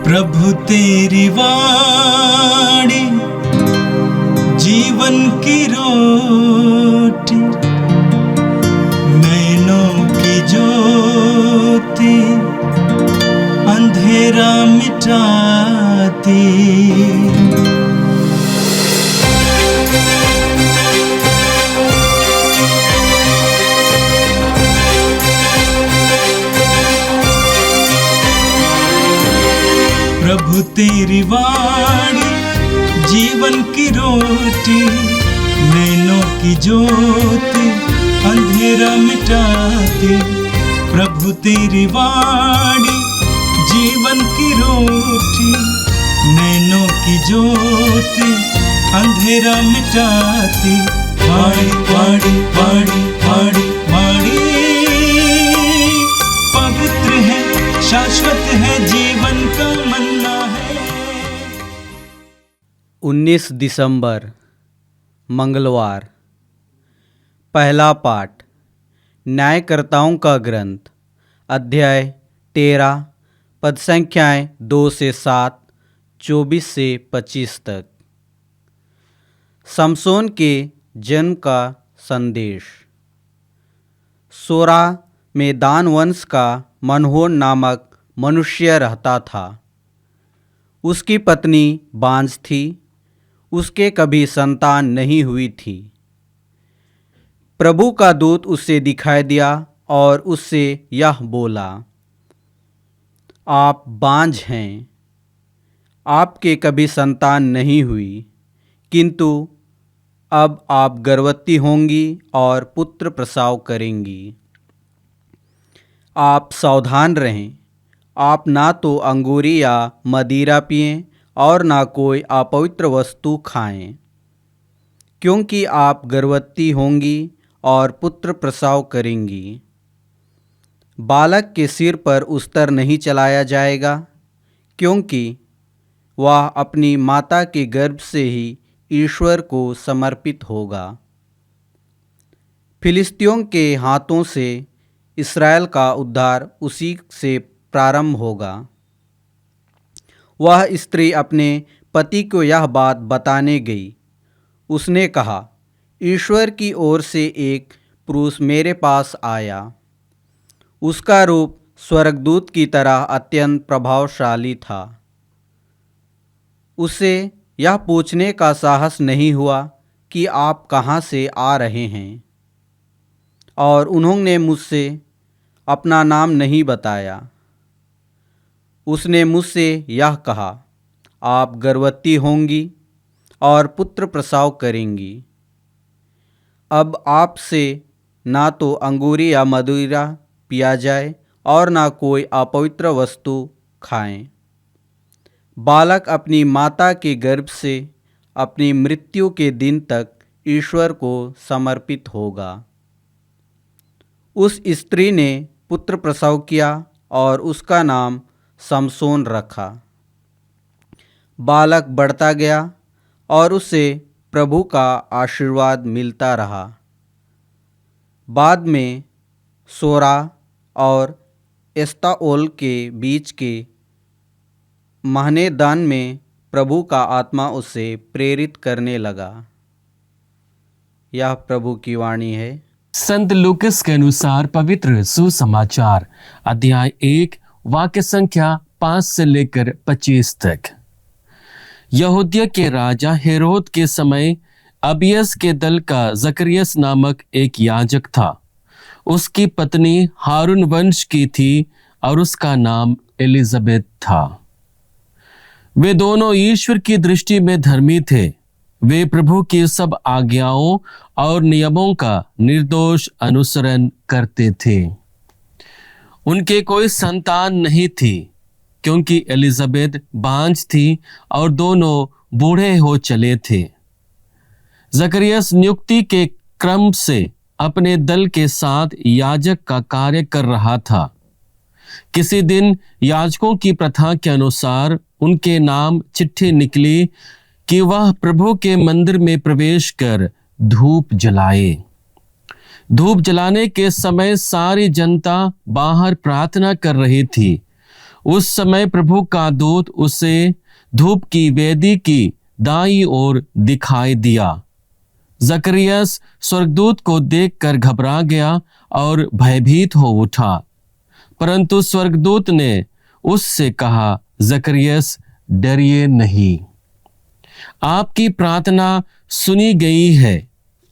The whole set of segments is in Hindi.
प्रभु तेरी वाणी जीवन की रोटी, नैनों की ज्योति अंधेरा मिटाती। प्रभु तेरी वाणी जीवन की रोटी, नैनों की ज्योति अंधेरा मिटाती। प्रभु तेरी वाणी जीवन की रोटी, नैनों की ज्योति अंधेरा मिटाती। वाणी वाणी वाणी वाणी वाणी पवित्र है, शाश्वत है, जीवन का मन्ना है। 19 दिसंबर मंगलवार। पहला पाठ न्यायकर्ताओं का ग्रंथ, अध्याय 13, पद संख्याएं 2 से 7, 24 से 25 तक। समसोन के जन्म का संदेश। सोरा में दान वंश का मनहोन नामक मनुष्य रहता था। उसकी पत्नी बांझ थी, उसके कभी संतान नहीं हुई थी। प्रभु का दूत उससे दिखाई दिया और उससे यह बोला, आप बांझ हैं, आपके कभी संतान नहीं हुई, किंतु अब आप गर्भवती होंगी और पुत्र प्रसव करेंगी। आप सावधान रहें, आप ना तो अंगूरी या मदिरा पिएं और ना कोई अपवित्र वस्तु खाएं, क्योंकि आप गर्भवती होंगी और पुत्र प्रसव करेंगी। बालक के सिर पर उस्तर नहीं चलाया जाएगा, क्योंकि वह अपनी माता के गर्भ से ही ईश्वर को समर्पित होगा। फिलिस्तियों के हाथों से इस्राएल का उद्धार उसी से प्रारंभ होगा। वह स्त्री अपने पति को यह बात बताने गई। उसने कहा, ईश्वर की ओर से एक पुरुष मेरे पास आया। उसका रूप स्वर्गदूत की तरह अत्यंत प्रभावशाली था। उसे यह पूछने का साहस नहीं हुआ कि आप कहाँ से आ रहे हैं, और उन्होंने मुझसे अपना नाम नहीं बताया। उसने मुझसे यह कहा, आप गर्भवती होंगी और पुत्र प्रसव करेंगी। अब आपसे ना तो अंगूरी या मदिरा पिया जाए और ना कोई अपवित्र वस्तु खाएं। बालक अपनी माता के गर्भ से अपनी मृत्यु के दिन तक ईश्वर को समर्पित होगा। उस स्त्री ने पुत्र प्रसव किया और उसका नाम समसोन रखा। बालक बढ़ता गया और उसे प्रभु का आशीर्वाद मिलता रहा। बाद में सोरा और एस्ताओल के बीच के महनेदान में प्रभु का आत्मा उसे प्रेरित करने लगा। यह प्रभु की वाणी है। संत लूकस के अनुसार पवित्र सुसमाचार, अध्याय 1, वाक्य संख्या 5 से लेकर 25 तक। यहूदिया के राजा हेरोद के समय अबियस के दल का जकरियस नामक एक याजक था। उसकी पत्नी हारून वंश की थी और उसका नाम एलिजाबेथ था। वे दोनों ईश्वर की दृष्टि में धर्मी थे। वे प्रभु की सब आज्ञाओं और नियमों का निर्दोष अनुसरण करते थे। उनके कोई संतान नहीं थी, क्योंकि एलिजाबेथ बांझ थी और दोनों बूढ़े हो चले थे। जकरियस नियुक्ति के क्रम से अपने दल के साथ याजक का कार्य कर रहा था। किसी दिन याजकों की प्रथा के अनुसार उनके नाम चिट्ठी निकली कि वह प्रभु के मंदिर में प्रवेश कर धूप जलाए। धूप जलाने के समय सारी जनता बाहर प्रार्थना कर रही थी। उस समय प्रभु का दूत उसे धूप की वेदी की दाईं ओर दिखाई दिया। जकरियस स्वर्गदूत को देखकर घबरा गया और भयभीत हो उठा, परंतु स्वर्गदूत ने उससे कहा, जकरियस डरिए नहीं, आपकी प्रार्थना सुनी गई है।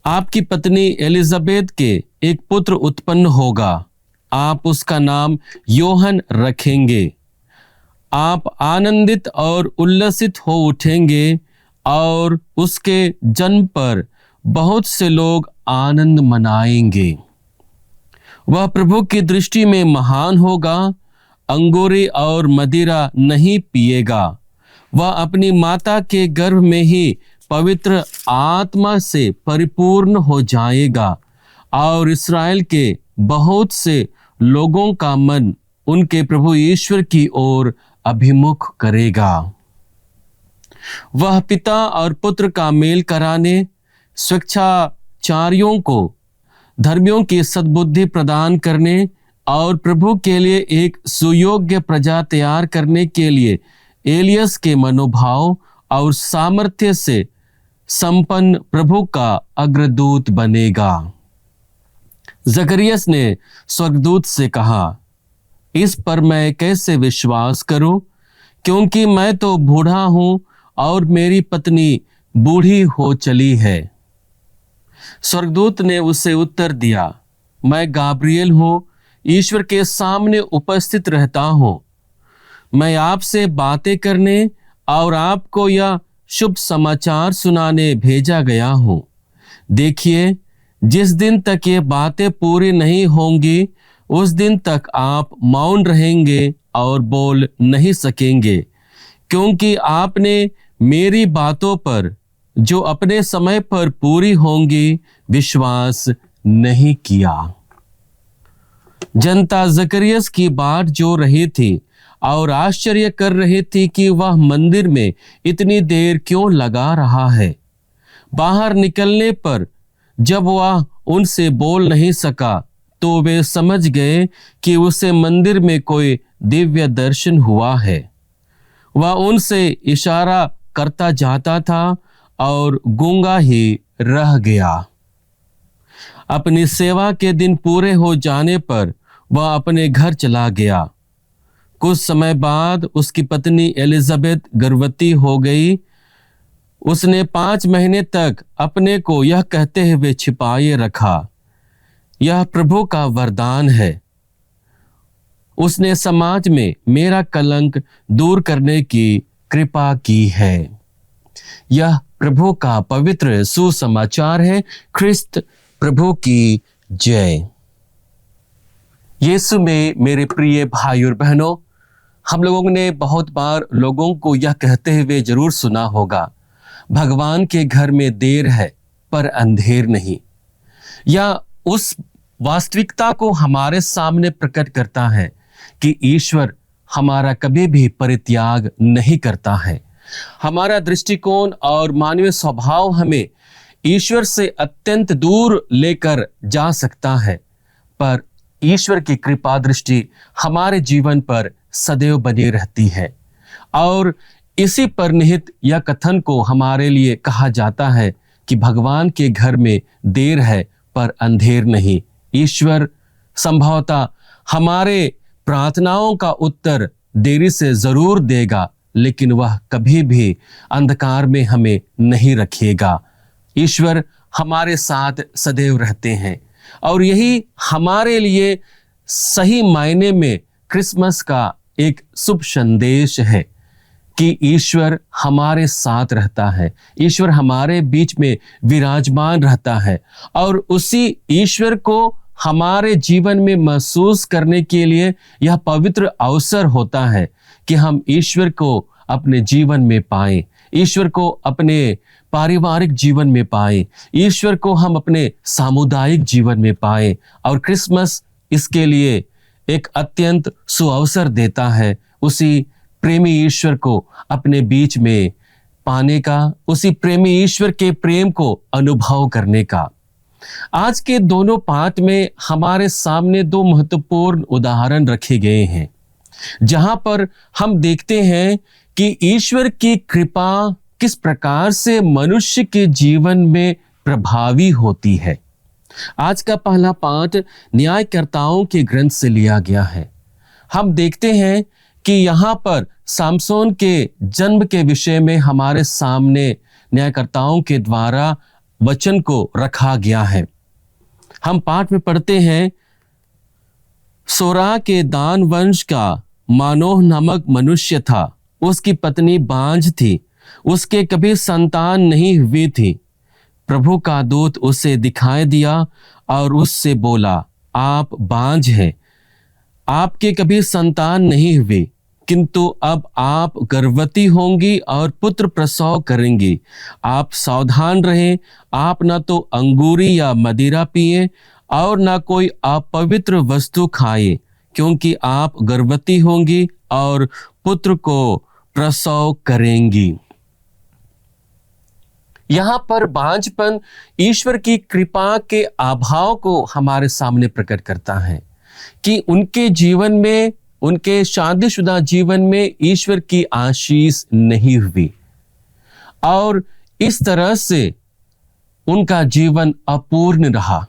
आपकी पत्नी एलिजाबेथ के एक पुत्र उत्पन्न होगा, आप उसका नाम योहन रखेंगे। आप आनंदित और उल्लसित हो उठेंगे और उसके जन्म पर बहुत से लोग आनंद मनाएंगे। वह प्रभु की दृष्टि में महान होगा, अंगूरी और मदिरा नहीं पिएगा। वह अपनी माता के गर्भ में ही पवित्र आत्मा से परिपूर्ण हो जाएगा और इस्राएल के बहुत से लोगों का मन उनके प्रभु ईश्वर की ओर अभिमुख करेगा। वह पिता और पुत्र का मेल कराने, स्वेच्छाचारियों को धर्मियों की सद्बुद्धि प्रदान करने और प्रभु के लिए एक सुयोग्य प्रजा तैयार करने के लिए एलियस के मनोभाव और सामर्थ्य से संपन्न प्रभु का अग्रदूत बनेगा। जकरियस ने स्वर्गदूत से कहा, इस पर मैं कैसे विश्वास करूं, क्योंकि मैं तो बूढ़ा हूं और मेरी पत्नी बूढ़ी हो चली है। स्वर्गदूत ने उसे उत्तर दिया, मैं गाब्रिएल हूं, ईश्वर के सामने उपस्थित रहता हूं। मैं आपसे बातें करने और आपको यह शुभ समाचार सुनाने भेजा गया हूं। देखिए, जिस दिन तक ये बातें पूरी नहीं होंगी उस दिन तक आप मौन रहेंगे और बोल नहीं सकेंगे, क्योंकि आपने मेरी बातों पर जो अपने समय पर पूरी होंगी विश्वास नहीं किया। जनता जकरियस की बाट जो रही थी और आश्चर्य कर रही थी कि वह मंदिर में इतनी देर क्यों लगा रहा है। बाहर निकलने पर जब वह उनसे बोल नहीं सका तो वे समझ गए कि उसे मंदिर में कोई दिव्य दर्शन हुआ है। वह उनसे इशारा करता जाता था और गूंगा ही रह गया। अपनी सेवा के दिन पूरे हो जाने पर वह अपने घर चला गया। कुछ समय बाद उसकी पत्नी एलिजाबेथ गर्भवती हो गई। उसने 5 महीने तक अपने को यह कहते हुए छिपाए रखा, यह प्रभु का वरदान है। उसने समाज में मेरा कलंक दूर करने की कृपा की है। यह प्रभु का पवित्र सुसमाचार है। ख्रिस्त प्रभु की जय। यीशु में मेरे प्रिय भाई और बहनों, हम लोगों ने बहुत बार लोगों को यह कहते हुए जरूर सुना होगा, भगवान के घर में देर है पर अंधेर नहीं। या उस वास्तविकता को हमारे सामने प्रकट करता है कि ईश्वर हमारा कभी भी परित्याग नहीं करता है। हमारा दृष्टिकोण और मानवीय स्वभाव हमें ईश्वर से अत्यंत दूर लेकर जा सकता है, पर ईश्वर की कृपा दृष्टि हमारे जीवन पर सदैव बनी रहती है। और इसी पर निहित यह कथन को हमारे लिए कहा जाता है कि भगवान के घर में देर है पर अंधेर नहीं। ईश्वर संभवतः हमारे प्रार्थनाओं का उत्तर देरी से जरूर देगा, लेकिन वह कभी भी अंधकार में हमें नहीं रखेगा। ईश्वर हमारे साथ सदैव रहते हैं और यही हमारे लिए सही मायने में क्रिसमस का एक शुभ संदेश है कि ईश्वर हमारे साथ रहता है, ईश्वर हमारे बीच में विराजमान रहता है और उसी ईश्वर को हमारे जीवन में महसूस करने के लिए यह पवित्र अवसर होता है कि हम ईश्वर को अपने जीवन में पाएं, ईश्वर को अपने पारिवारिक जीवन में पाएं, ईश्वर को हम अपने सामुदायिक जीवन में पाएं। और क्रिसमस इसके लिए एक अत्यंत सुअवसर देता है, उसी प्रेमी ईश्वर को अपने बीच में पाने का, उसी प्रेमी ईश्वर के प्रेम को अनुभव करने का। आज के दोनों पाठ में हमारे सामने 2 महत्वपूर्ण उदाहरण रखे गए हैं। जहां पर हम देखते हैं कि ईश्वर की कृपा किस प्रकार से मनुष्य के जीवन में प्रभावी होती है। आज का पहला पाठ न्यायकर्ताओं के ग्रंथ से लिया गया है। हम देखते हैं कि यहाँ पर सामसोन के जन्म के विषय में हमारे सामने न्यायकर्ताओं के द्वारा वचन को रखा गया है। हम पाठ में पढ़ते हैं, सोरा के दान वंश का मानोह नामक मनुष्य था। उसकी पत्नी बांझ थी, उसके कभी संतान नहीं हुई थी। प्रभु का दूत उसे दिखाई दिया और उससे बोला, आप बांझ हैं, आपके कभी संतान नहीं हुई, किंतु अब आप गर्भवती होंगी और पुत्र प्रसव करेंगी। आप सावधान रहें, आप न तो अंगूरी या मदिरा पिए और न कोई अपवित्र वस्तु खाए, क्योंकि आप गर्भवती होंगी और पुत्र को प्रसव करेंगी। यहां पर बांझपन ईश्वर की कृपा के अभाव को हमारे सामने प्रकट करता है कि उनके जीवन में, उनके शादीशुदा जीवन में ईश्वर की आशीष नहीं हुई और इस तरह से उनका जीवन अपूर्ण रहा।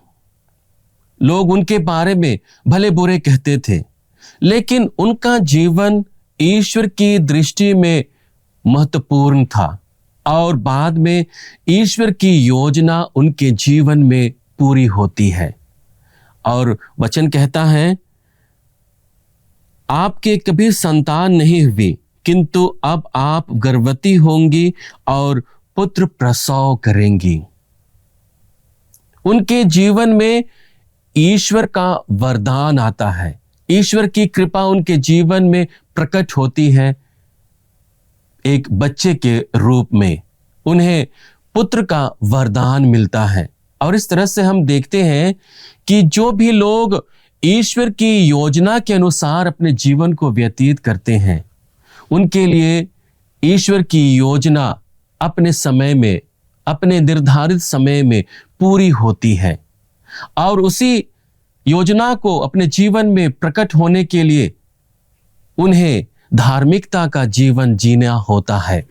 लोग उनके बारे में भले बुरे कहते थे, लेकिन उनका जीवन ईश्वर की दृष्टि में महत्वपूर्ण था और बाद में ईश्वर की योजना उनके जीवन में पूरी होती है। और वचन कहता है, आपके कभी संतान नहीं हुई, किंतु अब आप गर्भवती होंगी और पुत्र प्रसव करेंगी। उनके जीवन में ईश्वर का वरदान आता है, ईश्वर की कृपा उनके जीवन में प्रकट होती है। एक बच्चे के रूप में उन्हें पुत्र का वरदान मिलता है। और इस तरह से हम देखते हैं कि जो भी लोग ईश्वर की योजना के अनुसार अपने जीवन को व्यतीत करते हैं, उनके लिए ईश्वर की योजना अपने समय में, अपने निर्धारित समय में पूरी होती है और उसी योजना को अपने जीवन में प्रकट होने के लिए उन्हें धार्मिकता का जीवन जीना होता है।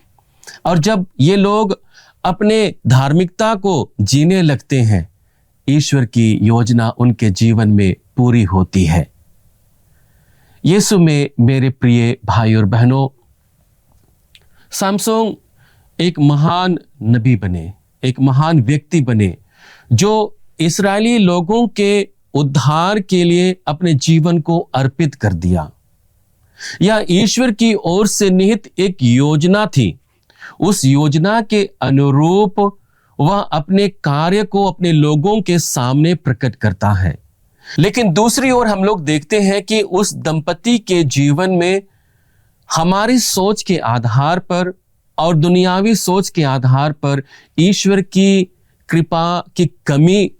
और जब ये लोग अपने धार्मिकता को जीने लगते हैं, ईश्वर की योजना उनके जीवन में पूरी होती है। यीशु में मेरे प्रिय भाई और बहनों, सामसोन एक महान नबी बने, एक महान व्यक्ति बने, जो इस्राएली लोगों के उद्धार के लिए अपने जीवन को अर्पित कर दिया। यह ईश्वर की ओर से निहित एक योजना थी। उस योजना के अनुरूप वह अपने कार्य को अपने लोगों के सामने प्रकट करता है। लेकिन दूसरी ओर हम लोग देखते हैं कि उस दंपति के जीवन में हमारी सोच के आधार पर और दुनियावी सोच के आधार पर ईश्वर की कृपा की कमी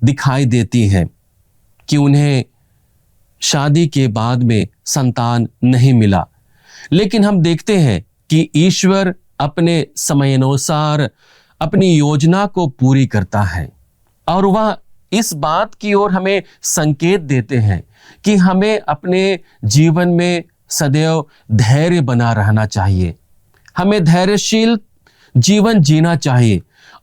दिखाई देती है कि उन्हें शादी के बाद में संतान नहीं मिला। लेकिन हम देखते हैं कि ईश्वर अपने समयानुसार अपनी योजना को पूरी करता है और वह इस बात की ओर हमें संकेत देते हैं कि हमें अपने जीवन में सदैव धैर्य बना रहना चाहिए। हमें धैर्यशील जीवन जीना चाहिए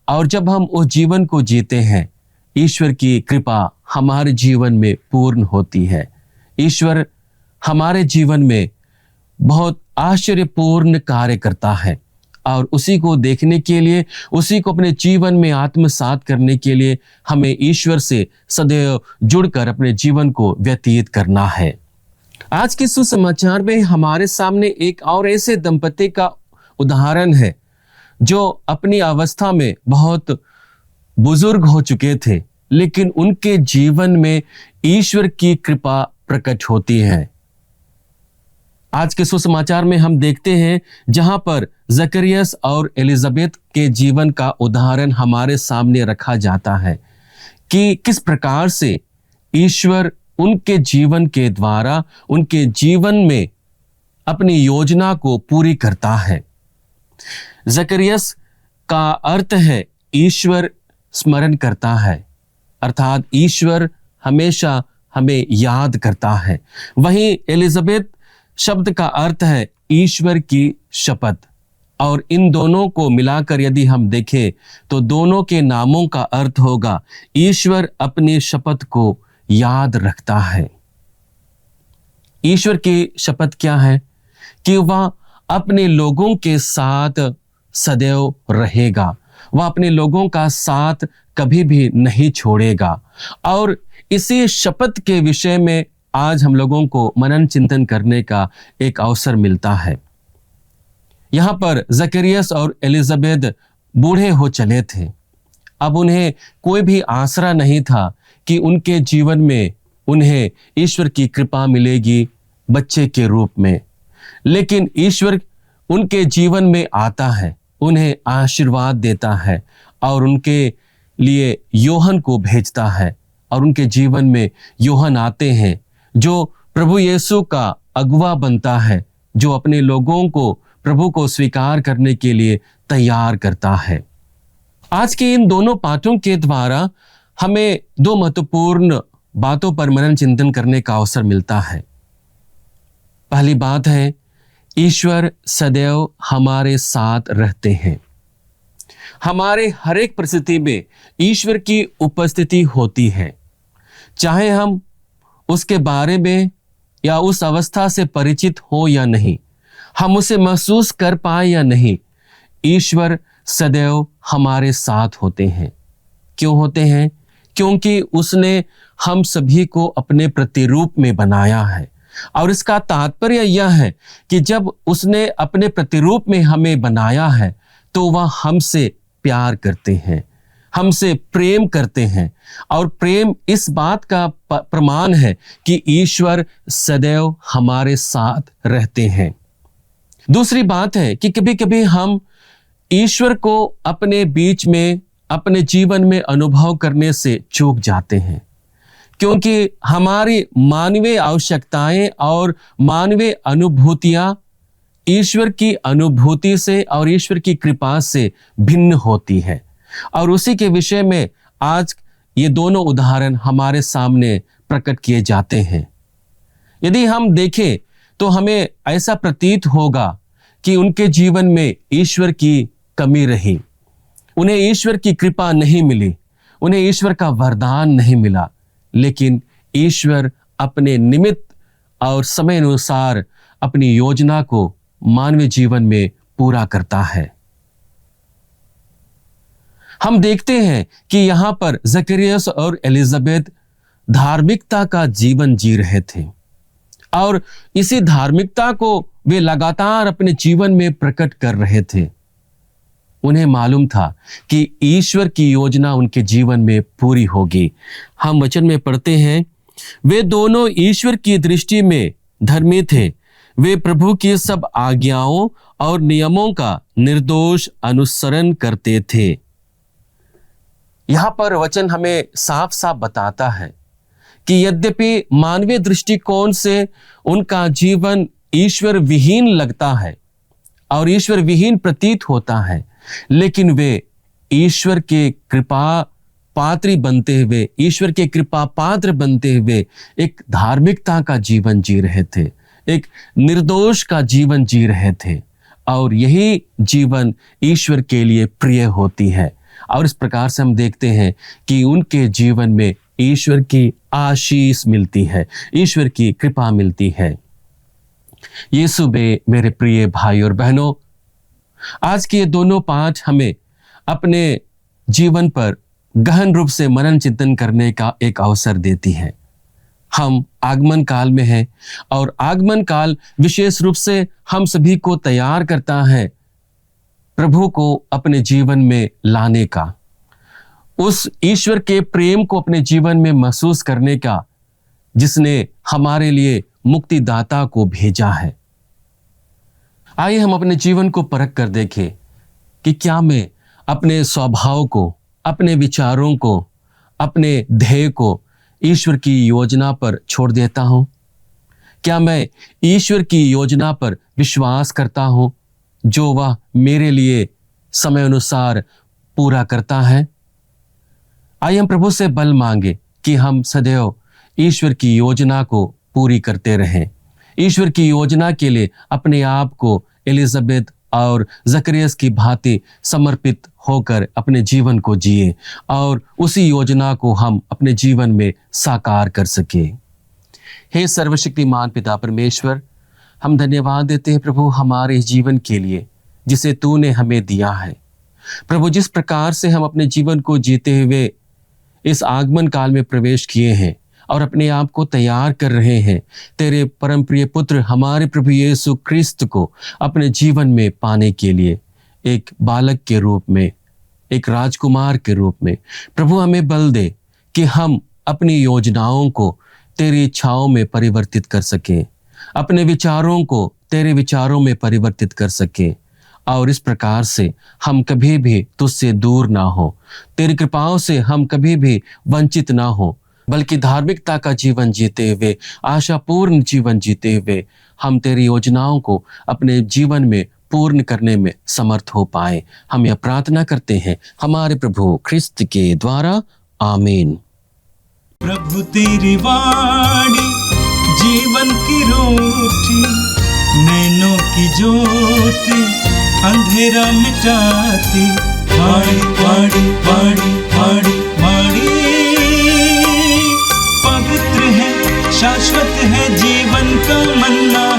और जब हम उस जीवन को जीते हैं, ईश्वर की कृपा हमारे जीवन में पूर्ण होती है। ईश्वर हमारे जीवन में बहुत आश्चर्यपूर्ण कार्य करता है और उसी को देखने के लिए, उसी को अपने जीवन में आत्मसात करने के लिए हमें ईश्वर से सदैव जुड़कर अपने जीवन को व्यतीत करना है। आज के सुसमाचार में हमारे सामने एक और ऐसे दंपति का उदाहरण है जो अपनी अवस्था में बहुत बुजुर्ग हो चुके थे, लेकिन उनके जीवन में ईश्वर की कृपा प्रकट होती है। आज के सुसमाचार में हम देखते हैं जहां पर जकरियस और एलिजाबेथ के जीवन का उदाहरण हमारे सामने रखा जाता है कि किस प्रकार से ईश्वर उनके जीवन के द्वारा उनके जीवन में अपनी योजना को पूरी करता है। जकरियस का अर्थ है ईश्वर स्मरण करता है, अर्थात ईश्वर हमेशा हमें याद करता है। वहीं एलिजाबेथ शब्द का अर्थ है ईश्वर की शपथ, और इन दोनों को मिलाकर यदि हम देखें तो दोनों के नामों का अर्थ होगा ईश्वर अपनी शपथ को याद रखता है। ईश्वर की शपथ क्या है? कि वह अपने लोगों के साथ सदैव रहेगा, वह अपने लोगों का साथ कभी भी नहीं छोड़ेगा। और इसी शपथ के विषय में आज हम लोगों को मनन चिंतन करने का एक अवसर मिलता है। यहां पर जकरियस और एलिजाबेथ बूढ़े हो चले थे। अब उन्हें कोई भी आसरा नहीं था कि उनके जीवन में उन्हें ईश्वर की कृपा मिलेगी बच्चे के रूप में। लेकिन ईश्वर उनके जीवन में आता है, उन्हें आशीर्वाद देता है और उनके लिए योहन को भेजता है। और उनके जीवन में योहन आते हैं जो प्रभु यीशु का अगुवा बनता है, जो अपने लोगों को प्रभु को स्वीकार करने के लिए तैयार करता है। आज के इन दोनों पाठों के द्वारा हमें दो महत्वपूर्ण बातों पर मनन चिंतन करने का अवसर मिलता है। पहली बात है, ईश्वर सदैव हमारे साथ रहते हैं। हमारे हर एक परिस्थिति में ईश्वर की उपस्थिति होती है, चाहे हम उसके बारे में या उस अवस्था से परिचित हो या नहीं, हम उसे महसूस कर पाए या नहीं, ईश्वर सदैव हमारे साथ होते हैं। क्यों होते हैं? क्योंकि उसने हम सभी को अपने प्रतिरूप में बनाया है। और इसका तात्पर्य यह है कि जब उसने अपने प्रतिरूप में हमें बनाया है तो वह हमसे प्यार करते हैं, हमसे प्रेम करते हैं। और प्रेम इस बात का प्रमाण है कि ईश्वर सदैव हमारे साथ रहते हैं। दूसरी बात है कि कभी कभी हम ईश्वर को अपने बीच में, अपने जीवन में अनुभव करने से चूक जाते हैं, क्योंकि हमारी मानवीय आवश्यकताएं और मानवीय अनुभूतियां ईश्वर की अनुभूति से और ईश्वर की कृपा से भिन्न होती है। और उसी के विषय में आज ये दोनों उदाहरण हमारे सामने प्रकट किए जाते हैं। यदि हम देखें तो हमें ऐसा प्रतीत होगा कि उनके जीवन में ईश्वर की कमी रही, उन्हें ईश्वर की कृपा नहीं मिली, उन्हें ईश्वर का वरदान नहीं मिला। लेकिन ईश्वर अपने निमित्त और समय अनुसार अपनी योजना को मानवीय जीवन में पूरा करता है। हम देखते हैं कि यहां पर जकरियस और एलिजाबेथ धार्मिकता का जीवन जी रहे थे और इसी धार्मिकता को वे लगातार अपने जीवन में प्रकट कर रहे थे। उन्हें मालूम था कि ईश्वर की योजना उनके जीवन में पूरी होगी। हम वचन में पढ़ते हैं, वे दोनों ईश्वर की दृष्टि में धर्मी थे, वे प्रभु की सब आज्ञाओं और नियमों का निर्दोष अनुसरण करते थे। यहां पर वचन हमें साफ साफ बताता है कि यद्यपि मानवीय दृष्टिकोण से उनका जीवन ईश्वर विहीन लगता है और ईश्वर विहीन प्रतीत होता है, लेकिन वे ईश्वर के कृपा पात्री बनते हुए, ईश्वर के कृपा पात्र बनते हुए एक धार्मिकता का जीवन जी रहे थे, एक निर्दोष का जीवन जी रहे थे। और यही जीवन ईश्वर के लिए प्रिय होती है। और इस प्रकार से हम देखते हैं कि उनके जीवन में ईश्वर की आशीष मिलती है, ईश्वर की कृपा मिलती है। यीशु में मेरे प्रिय भाई और बहनों, आज के ये दोनों पाठ हमें अपने जीवन पर गहन रूप से मनन चिंतन करने का एक अवसर देती है। हम आगमन काल में हैं और आगमन काल विशेष रूप से हम सभी को तैयार करता है प्रभु को अपने जीवन में लाने का, उस ईश्वर के प्रेम को अपने जीवन में महसूस करने का जिसने हमारे लिए मुक्तिदाता को भेजा है। आइए हम अपने जीवन को परख कर देखें कि क्या मैं अपने स्वभाव को, अपने विचारों को, अपने ध्येय को ईश्वर की योजना पर छोड़ देता हूं? क्या मैं ईश्वर की योजना पर विश्वास करता हूं जो वह मेरे लिए समय अनुसार पूरा करता है? आइए हम प्रभु से बल मांगे कि हम सदैव ईश्वर की योजना को पूरी करते रहें, ईश्वर की योजना के लिए अपने आप को एलिजाबेथ और जकरियस की भांति समर्पित होकर अपने जीवन को जिए और उसी योजना को हम अपने जीवन में साकार कर सके। हे सर्वशक्तिमान पिता परमेश्वर, हम धन्यवाद देते हैं प्रभु हमारे इस जीवन के लिए जिसे तूने हमें दिया है। प्रभु, जिस प्रकार से हम अपने जीवन को जीते हुए इस आगमन काल में प्रवेश किए हैं और अपने आप को तैयार कर रहे हैं तेरे परम प्रिय पुत्र हमारे प्रभु यीशु क्रिस्त को अपने जीवन में पाने के लिए, एक बालक के रूप में, एक राजकुमार के रूप में। प्रभु, हमें बल दे कि हम अपनी योजनाओं को तेरी इच्छाओं में परिवर्तित कर सकें, अपने विचारों को तेरे विचारों में परिवर्तित कर सकें और इस प्रकार से हम कभी भी तुझसे दूर ना हो, तेरी कृपाओं से हम कभी भी वंचित ना हो, बल्कि धार्मिकता का जीवन जीते हुए, आशापूर्ण जीवन जीते हुए हम तेरी योजनाओं को अपने जीवन में पूर्ण करने में समर्थ हो पाए। हम यह प्रार्थना करते हैं हमारे प्रभु ख्रिस्त के द्वारा, आमीन। प्रभु तेरी वाणी जीवन की रोटी, नैनों की ज्योति अंधेरा मिटाती। वाणी वाणी वाणी वाणी वाणी पवित्र है, शाश्वत है जीवन का मन्ना।